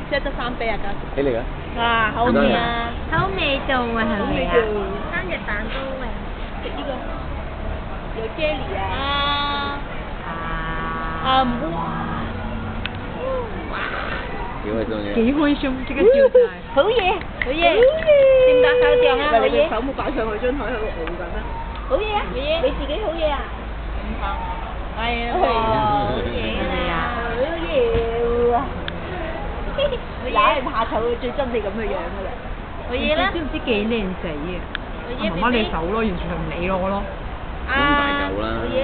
即係得3杯啊，家姐。起嚟㗎。啊，好味啊！好味道啊，係咪啊？生日蛋糕啊！食呢個有 jelly 啊！哇！幾開心嘅。幾開心，即刻笑晒。好嘢，好嘢，點打手掌啊？好嘢！手冇擺上去張台喺度熬緊咩？好嘢啊！好嘢！你自己好嘢啊！係啊！好嘢啊！好嘢啊！有人怕醜，最憎你咁嘅樣㗎啦！好嘢啦！知唔知幾靚仔啊？媽媽你手咯，完全係唔理我咯。咁大嚿啦。好嘢！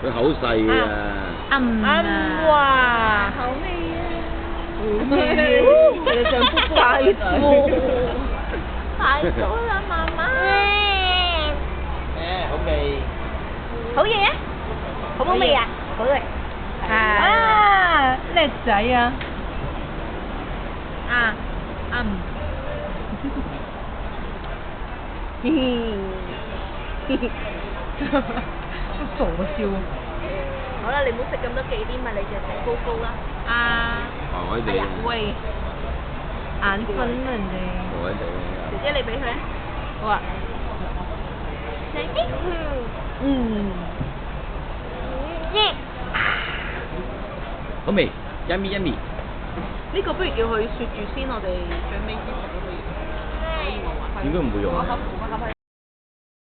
佢口細啊。哇！好味啊！你想不大夫？太多啦，媽媽。好味。好嘢啊！好唔好味啊？好味。啊，叻仔啊！傻笑。好啦，你唔好食咁多忌廉啊，你就食糕糕啦。寒地。喂，眼瞓啊人哋。寒地。姐姐你俾佢啊。好啊。好味，yummy yummy。呢個不如叫佢雪住先，我哋最尾先食都可以。應該唔會用啊。我